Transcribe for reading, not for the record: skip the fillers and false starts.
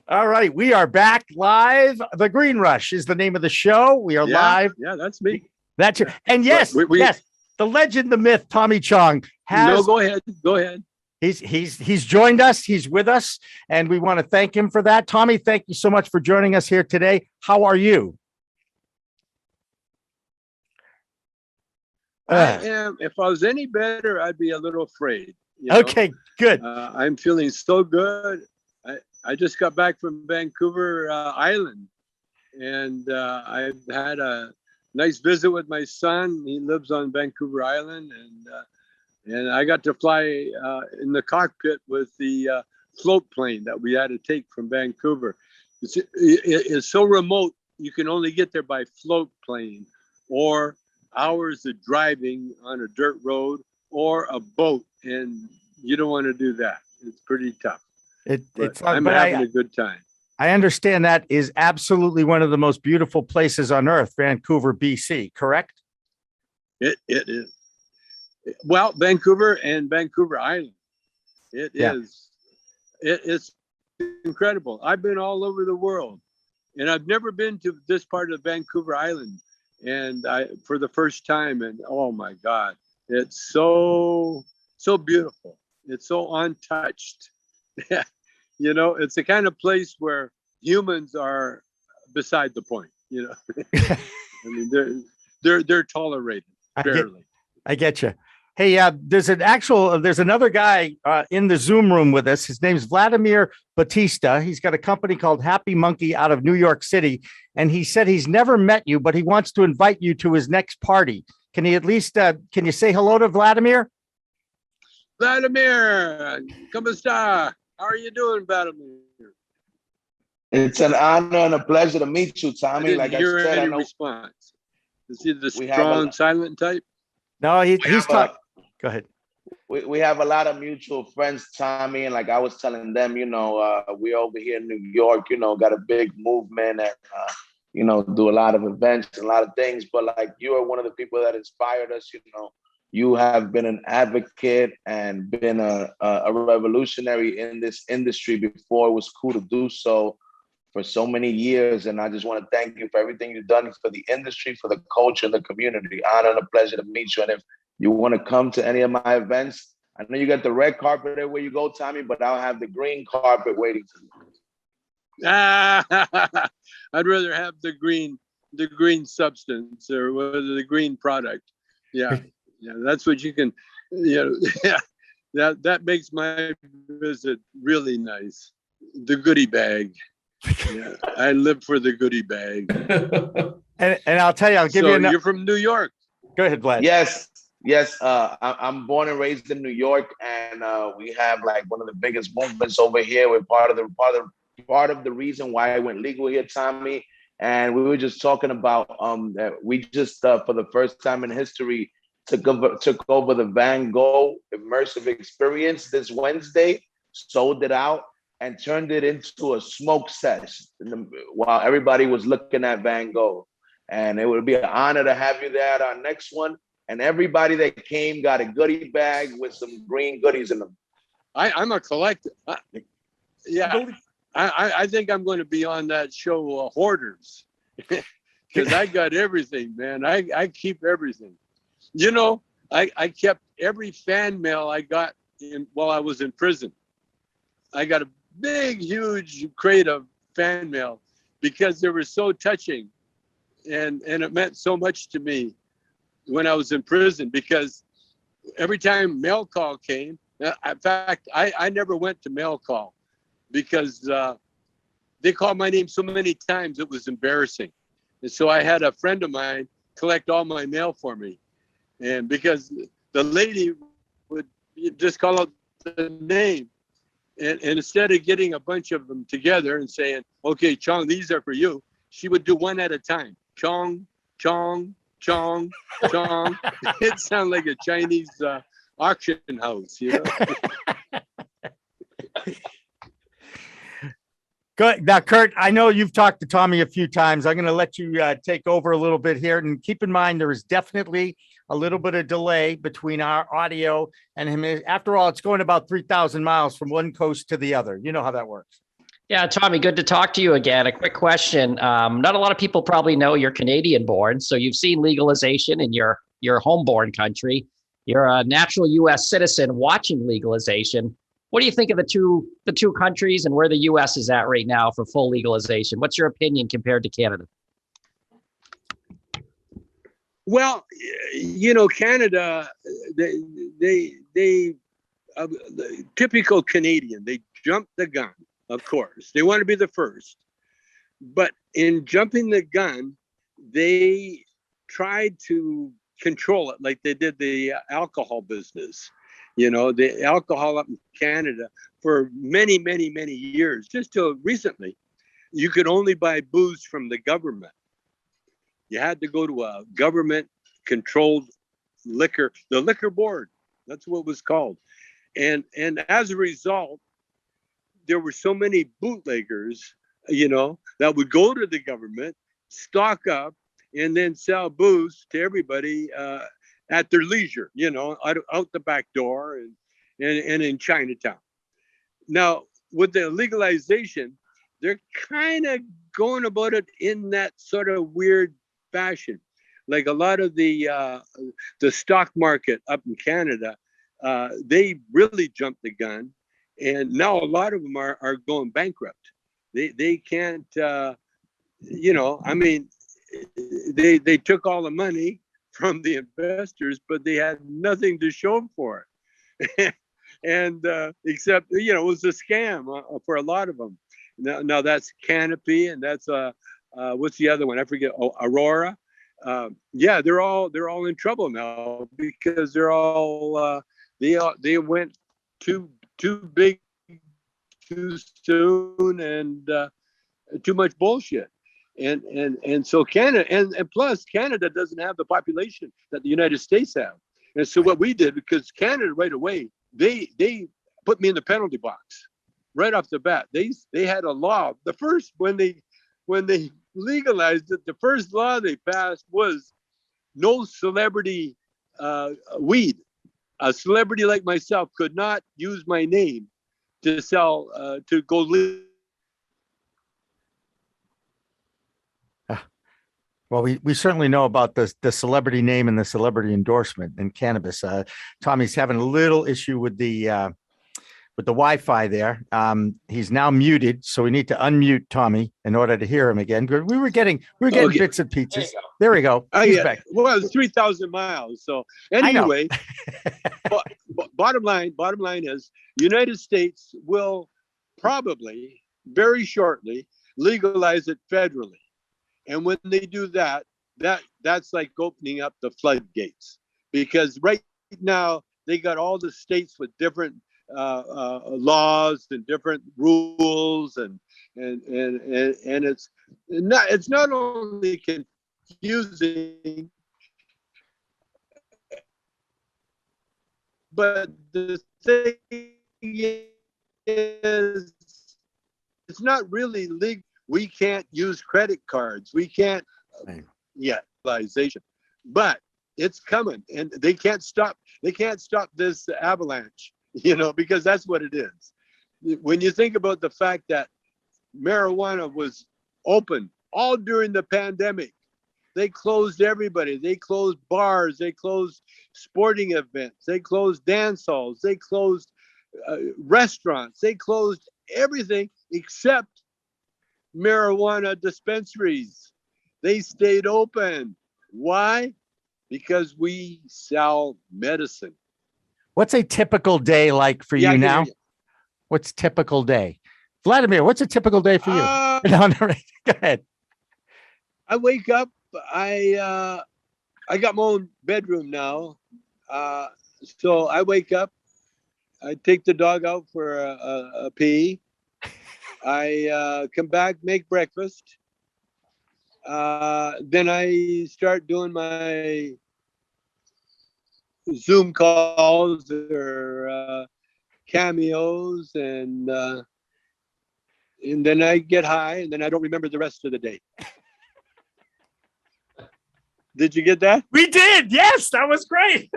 All right, we are back live. The Green Rush is the name of the show. We are live. Yeah, that's me. That's your, and yes, yes, the legend, the myth, Tommy Chong has. No, go ahead. Go ahead. He's joined us. He's with us, and we want to thank him for that. Tommy, thank you so much for joining us here today. How are you? I am. If I was any better, I'd be a little afraid. Okay, good. I'm feeling so good. I just got back from Vancouver Island, and I've had a nice visit with my son. He lives on Vancouver Island, and I got to fly in the cockpit with the float plane that we had to take from Vancouver. It's so remote, you can only get there by float plane or hours of driving on a dirt road or a boat, and you don't want to do that. It's pretty tough. I'm having a good time. I understand that is absolutely one of the most beautiful places on earth, Vancouver, BC, correct? It is. Well, Vancouver and Vancouver Island. It's incredible. I've been all over the world, and I've never been to this part of Vancouver Island. And for the first time, and oh my God, it's so beautiful. It's so untouched. It's the kind of place where humans are beside the point. I mean, they're tolerated barely. I get you. Hey, there's another guy in the Zoom room with us. His name's Vladimir Batista. He's got a company called Happy Monkey out of New York City. And he said he's never met you, but he wants to invite you to his next party. Can he at least, can you say hello to Vladimir? Vladimir, ¿cómo está? How are you doing, Vladimir? It's an honor and a pleasure to meet you, Tommy. Like I said, I know. Response. Is he the strong, silent type? No, he's talking. Go ahead. We have a lot of mutual friends, Tommy, and like I was telling them, we're over here in New York, got a big movement and, do a lot of events and a lot of things. But like you are one of the people that inspired us, You have been an advocate and been a revolutionary in this industry before it was cool to do so for so many years. And I just want to thank you for everything you've done for the industry, for the culture, and the community. Honor and a pleasure to meet you. And if you want to come to any of my events, I know you got the red carpet everywhere you go, Tommy, but I'll have the green carpet waiting for you. I'd rather have the green substance or the green product. Yeah. Yeah, that's what you can, that makes my visit really nice. The goodie bag. Yeah, I live for the goodie bag. And I'll tell you, I'll give you you're from New York. Go ahead, Vlad. Yes. I'm born and raised in New York, and we have like one of the biggest movements over here. We're part of the reason why I went legal here, Tommy. And we were just talking about that we just for the first time in history took over the Van Gogh immersive experience this Wednesday, sold it out, and turned it into a smoke session while everybody was looking at Van Gogh. And it would be an honor to have you there at our next one. And everybody that came got a goodie bag with some green goodies in them. I'm a collector. I think I'm going to be on that show, Hoarders, because I got everything, man. I keep everything. I kept every fan mail I got while I was in prison. I got a big, huge crate of fan mail because they were so touching, and it meant so much to me when I was in prison, because every time mail call came, in fact, I never went to mail call because they called my name so many times it was embarrassing. And so I had a friend of mine collect all my mail for me. And because the lady would just call out the name, and instead of getting a bunch of them together and saying, okay, Chong, these are for you, she would do one at a time. Chong, Chong, Chong, Chong. It sounded like a Chinese auction house, Good. Now, Kurt, I know you've talked to Tommy a few times. I'm going to let you take over a little bit here. And keep in mind, there is definitely a little bit of delay between our audio and him. After all, it's going about 3,000 miles from one coast to the other. You know how that works. Yeah, Tommy, good to talk to you again. A quick question. Not a lot of people probably know you're Canadian born, so you've seen legalization in your home-born country. You're a natural US citizen watching legalization. What do you think of the two countries and where the US is at right now for full legalization? What's your opinion compared to Canada? Well, Canada, the typical Canadian, they jumped the gun, of course. They want to be the first. But in jumping the gun, they tried to control it like they did the alcohol business. The alcohol up in Canada for many, many, many years, just till recently, you could only buy booze from the government. You had to go to a government-controlled the liquor board. That's what it was called. And as a result, there were so many bootleggers, that would go to the government, stock up, and then sell booze to everybody at their leisure, out the back door and in Chinatown. Now, with the legalization, they're kind of going about it in that sort of weird fashion. Like a lot of the stock market up in Canada, they really jumped the gun, and now a lot of them are going bankrupt. They can't, they took all the money from the investors, but they had nothing to show for it. And except, it was a scam for a lot of them. Now that's Canopy, and that's what's the other one? I forget. Oh, Aurora. Yeah, they're all in trouble now because they're all they went too big too soon and too much bullshit. And so Canada and plus Canada doesn't have the population that the United States have. And so what we did, because Canada right away, they put me in the penalty box right off the bat. They had a law. The first when they legalized it, the first law they passed was no celebrity weed. A celebrity like myself could not use my name to sell to go legal. Well, we certainly know about the celebrity name and the celebrity endorsement in cannabis. Tommy's having a little issue with the Wi-Fi there. He's now muted, so we need to unmute Tommy in order to hear him again. We were getting okay. Bits and pieces. There we go. He's back. Well, it's 3,000 miles. So anyway, bottom line is United States will probably very shortly legalize it federally. And when they do that, that's like opening up the floodgates, because right now they got all the states with different laws and different rules, and it's not only confusing, but the thing is, it's not really legal. We can't use credit cards. We can't yet legalization, but it's coming, and they can't stop. They can't stop this avalanche, because that's what it is. When you think about the fact that marijuana was open all during the pandemic, they closed everybody. They closed bars. They closed sporting events. They closed dance halls. They closed restaurants. They closed everything except marijuana dispensaries. They stayed open. Why? Because we sell medicine. What's a typical day like for you now? What's typical day? Vladimir, what's a typical day for you? No, go ahead. I wake up. I got my own bedroom now. So I wake up. I take the dog out for a pee. I come back, make breakfast. Then I start doing my Zoom calls or cameos, and then I get high, and then I don't remember the rest of the day. Did you get that? We did. Yes, that was great.